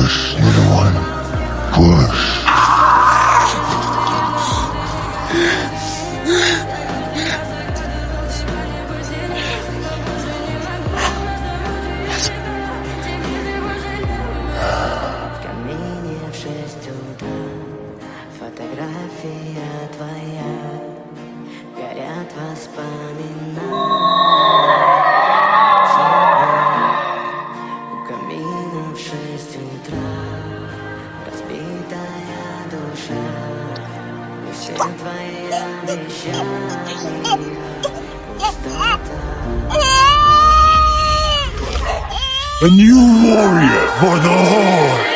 Push, little one. Push. В камине в 6 утра фотография твоя, горят воспоминания тебя. У камина в 6 утра разбитая душа, и все твои обещания пустота. A new warrior for the Horde!